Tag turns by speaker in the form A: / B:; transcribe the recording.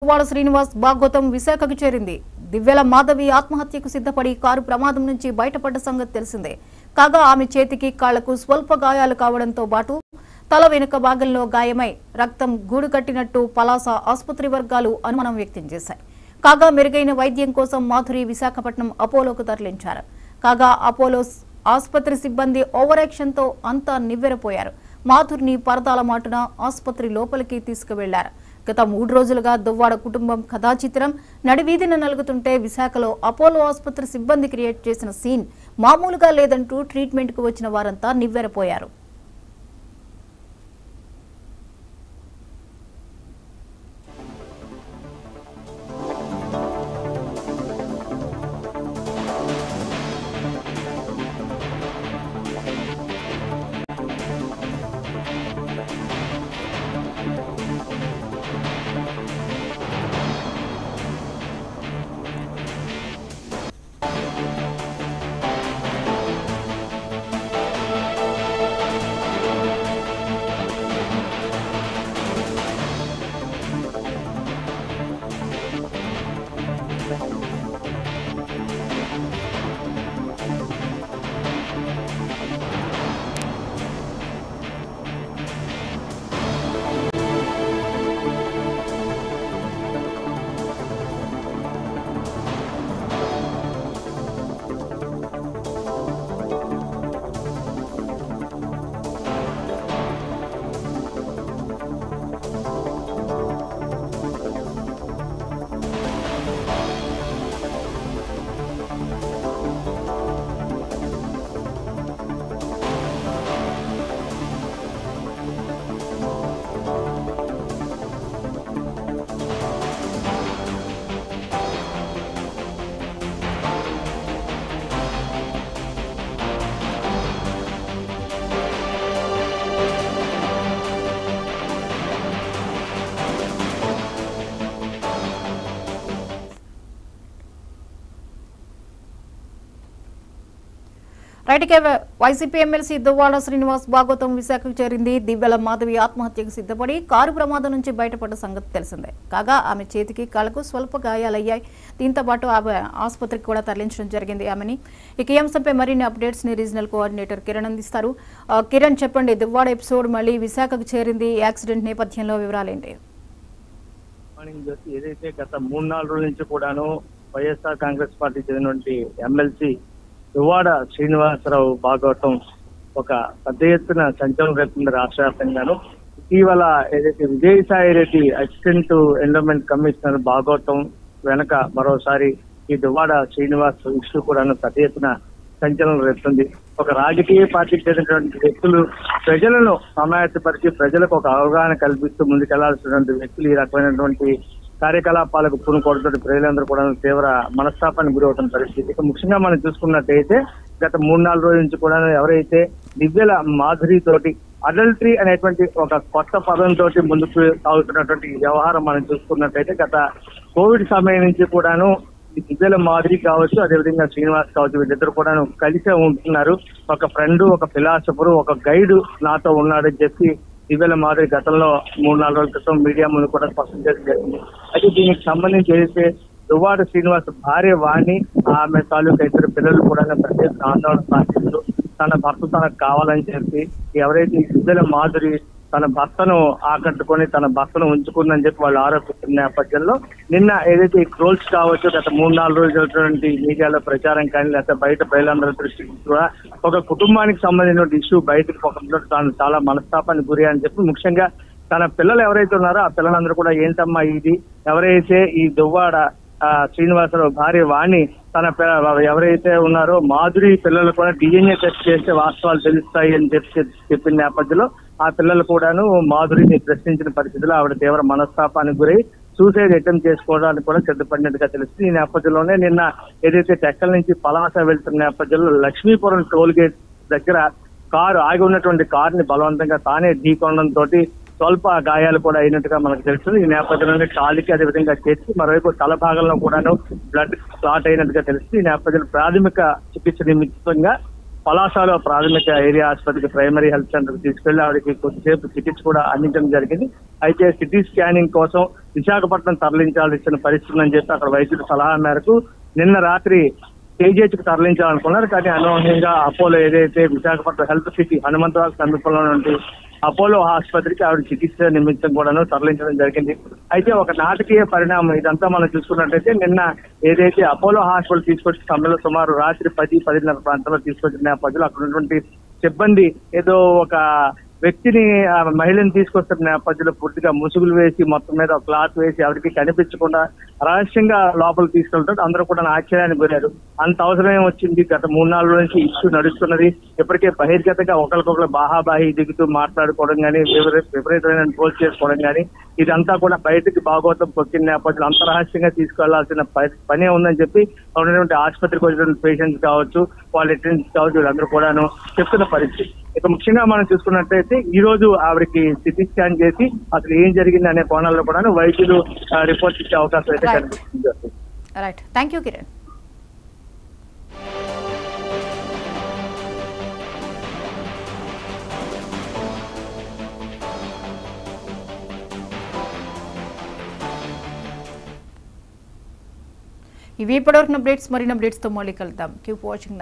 A: దువ్వాడ శ్రీనివాస్ భాగవతం విశాఖకు చేరింది. దివ్యల మాధవి ఆత్మహత్యకు సిద్ధపడి కారు ప్రమాదం నుంచి బయటపడ్డ సంగతి తెలిసిందే. కాగా ఆమె చేతికి కాళ్లకు స్వల్ప గాయాలు కావడంతో పాటు తల వెనుక భాగంలో గాయమై రక్తం గూడు కట్టినట్టు పలాస ఆసుపత్రి వర్గాలు అనుమానం వ్యక్తం చేశాయి. కాగా మెరుగైన వైద్యం కోసం మాధురి విశాఖపట్నం అపోలోకు తరలించారు. కాగా అపోలో ఆసుపత్రి సిబ్బంది ఓవర్ యాక్షన్ తో అంతా నివ్వెరపోయారు. మాధురిని పరదాల మాటున ఆసుపత్రి లోపలికి తీసుకువెళ్లారు. గత 3 రోజులుగా దువ్వాడ కుటుంబం కథాచిత్రం నడివీధిన నలుగుతుంటే విశాఖలో అపోలో ఆసుపత్రి సిబ్బంది క్రియేట్ చేసిన సీన్ మామూలుగా లేదంటూ ట్రీట్మెంట్ కు వచ్చిన వారంతా నివ్వెరపోయారు. వైసీపీ ఎమ్మెల్సీ దువ్వాడ శ్రీనివాస్ భాగవతం విశాఖకు చేరింది. దివ్యల మాధవి ఆత్మహత్యకు సిద్ధపడి కారు ప్రమాదం నుంచి బయటపడ్డ సంగతి తెలిసిందే. కాగా ఆమె చేతికి కాళ్లకు స్వల్ప గాయాలయ్యాయి. దీంతో పాటు ఆమె ఆసుపత్రికి కూడా తరలించడం జరిగింది ఆమెని. ఇక ఈ అంశంపై మరిన్ని అప్డేట్స్ ని రీజనల్ కోఆర్డినేటర్ కిరణ్ అందిస్తారు. కిరణ్, చెప్పండి, దువ్వాడ ఎపిసోడ్ మళ్ళీ విశాఖకు చేరింది. యాక్సిడెంట్ నేపథ్యంలో వివరాలేంటి?
B: ఏదైతే గత 3-4 రోజుల నుంచి కూడాను వైఎస్ఆర్ కాంగ్రెస్ పార్టీ చెందినటువంటి ఎమ్మెల్సీ దువ్వాడ శ్రీనివాసరావు భాగవతం ఒక పెద్ద ఎత్తున సంచలనం రేపుతుంది రాష్ట్ర వ్యాప్తంగాను. ఇటీవల ఏదైతే Vijayasai Reddy assistant endowment commissioner Bhagavatam వెనక మరోసారి ఈ దువ్వాడ శ్రీనివాస్ ఇష్యూ కూడాను పెద్ద ఎత్తున సంచలనం రేపుతుంది. ఒక రాజకీయ పార్టీకి చెందినటువంటి వ్యక్తులు ప్రజలను సమాయత్తపరిచి ప్రజలకు ఒక అవగాహన కల్పిస్తూ ముందుకెళ్లాల్సినటువంటి వ్యక్తులు ఈ రకమైనటువంటి కార్యకలాపాలకు పూనుకోవడంతో ప్రజలందరూ కూడా తీవ్ర మనస్తాపానికి గురవుతున్న పరిస్థితి. ఇక ముఖ్యంగా మనం చూసుకున్నట్టయితే గత 3-4 రోజుల నుంచి కూడా ఎవరైతే దివ్యల మాధురి తోటి అడల్టరీ అనేటువంటి ఒక కొత్త పదంతో ముందుకు సాగుతున్నటువంటి వ్యవహారం మనం చూసుకున్నట్టయితే గత కోవిడ్ సమయం నుంచి కూడాను దివ్యల మాధురి కావచ్చు, అదేవిధంగా శ్రీనివాస్ కావచ్చు, వీళ్ళిద్దరు కూడా కలిసే ఉంటున్నారు. ఒక ఫ్రెండ్, ఒక ఫిలాసఫర్, ఒక గైడ్ నాతో ఉన్నాడని చెప్పి దివ్యల మాధురి గతంలో 3-4 రోజుల క్రితం మీడియా ముందు కూడా స్పష్టం చేయడం జరిగింది. అయితే దీనికి సంబంధించి ఏదైతే దువ్వాడ శ్రీనివాస్ భార్య వాణి, ఆమె తాలూకా ఇద్దరు పిల్లలు కూడా ప్రత్యేక ఆందోళన సాధిస్తూ తన భర్త తనకు కావాలని చెప్పి ఎవరైతే దివ్యల మాధురి తన భర్తను ఆకట్టుకొని తన భర్తను ఉంచుకుందని చెప్పి వాళ్ళు ఆరోపిస్తున్న నేపథ్యంలో నిన్న ఏదైతే ట్రోల్స్ కావచ్చు, గత 3-4 రోజులటువంటి మీడియాలో ప్రచారం కానీ లేకపోతే బయట ప్రజలందరి దృష్టికి కూడా ఒక కుటుంబానికి సంబంధించిన ఇష్యూ బయటకు ఒక తాను చాలా మనస్తాపానికి గురి అని చెప్పి ముఖ్యంగా తన పిల్లలు ఎవరైతే ఉన్నారో ఆ పిల్లలందరూ కూడా ఏంటమ్మా ఇది, ఎవరైతే ఈ దువ్వాడ శ్రీనివాసరావు భార్య వాణి తన ఎవరైతే ఉన్నారో మాధురి పిల్లలు కూడా DNA టెస్ట్ చేస్తే వాస్తవాలు తెలుస్తాయి అని చెప్పిన నేపథ్యంలో ఆ పిల్లలు కూడాను మాధురిని ప్రశ్నించిన పరిస్థితిలో ఆవిడ తీవ్ర మనస్తాపానికి గురై సూసైడ్ అటెంప్ట్ చేసుకోవడానికి కూడా సిద్ధపడినట్టుగా తెలుస్తుంది. ఈ నేపథ్యంలోనే నిన్న ఏదైతే టెక్కల నుంచి పలాస వెళ్తున్న నేపథ్యంలో లక్ష్మీపురం టోల్ గేట్ దగ్గర కారు ఆగి ఉన్నటువంటి కారుని బలవంతంగా తానే ఢీకొనడంతో స్వల్ప గాయాలు కూడా అయినట్టుగా మనకు తెలుస్తుంది. ఈ నేపథ్యంలో కాలికి అదేవిధంగా చేసి మరోవైపు తల భాగంలో కూడాను బ్లడ్ క్లాట్ అయినట్టుగా తెలుస్తుంది. ఈ నేపథ్యంలో ప్రాథమిక చికిత్స నిమిత్తంగా పలాసలో ప్రాథమిక ఏరియా ఆసుపత్రికి ప్రైమరీ హెల్త్ సెంటర్ తీసుకెళ్లి ఆవిడకి కొద్దిసేపు చికిత్స కూడా అందించడం జరిగింది. అయితే సిటీ స్కానింగ్ కోసం విశాఖపట్నం తరలించాల్సిన పరిస్థితి అని చెప్పి అక్కడ వైద్యుల సలహా మేరకు నిన్న రాత్రి కేజీహెచ్కి తరలించాలనుకున్నారు. కానీ అనూహ్యంగా అపోలో ఏదైతే విశాఖపట్నం హెల్త్ సిటీ హనుమంతరావు సమీపంలో నుండి అపోలో ఆసుపత్రికి ఆవిడ చికిత్స నిమిత్తం కూడాను తరలించడం జరిగింది. అయితే ఒక నాటకీయ పరిణామం ఇదంతా మనం చూసుకున్నట్టయితే నిన్న ఏదైతే అపోలో హాస్పిటల్ తీసుకొచ్చిన సమయంలో సుమారు రాత్రి 10-10:30 ప్రాంతంలో తీసుకొచ్చిన నేపథ్యంలో అక్కడ ఉన్నటువంటి సిబ్బంది ఏదో ఒక వ్యక్తిని మహిళని తీసుకొస్తున్న నేపథ్యంలో పూర్తిగా ముసుగులు వేసి మొత్తం మీద ఒక క్లాత్ వేసి ఎవరికి కనిపించకుండా రహస్యంగా లోపల తీసుకెళ్తారు. అందరూ కూడా ఆశ్చర్యానికి గురారు. అంత అవసరమే వచ్చింది. గత 3-4 రోజుల నుంచి ఇష్యూ నడుస్తున్నది. ఇప్పటికే బహిర్గతంగా ఒకరికొకరు బాహాబాహి దిగుతూ మాట్లాడుకోవడం కానీ విపరీతమైన పోస్ట్ చేసుకోవడం కానీ ఇదంతా కూడా బయటకి భాగవతం పొక్కిన నేపథ్యంలో అంత రహస్యంగా తీసుకెళ్లాల్సిన పనే ఉందని చెప్పి ఉన్నటువంటి ఆసుపత్రికి వచ్చినటువంటి పేషెంట్స్ కావచ్చు, వాళ్ళ అటెండెంట్స్ కావచ్చు, వీళ్ళందరూ కూడాను చెప్తున్న పరిస్థితి. ఇక ముఖ్యంగా మనం చూసుకున్నట్లయితే ఈ రోజు ఆవిడకి సిటీ స్కాన్ చేసి అసలు ఏం జరిగింది అనే కోణాల్లో కూడా వైద్యులు రిపోర్ట్ ఇచ్చే అవకాశం అయితే కనిపిస్తుంది.
A: Right, thank you Kiran. ఇవి ఇప్పటివరకు అప్డేట్స్, మరిన్ని అప్డేట్స్తో మళ్ళీ కలుద్దాం. Keep watching.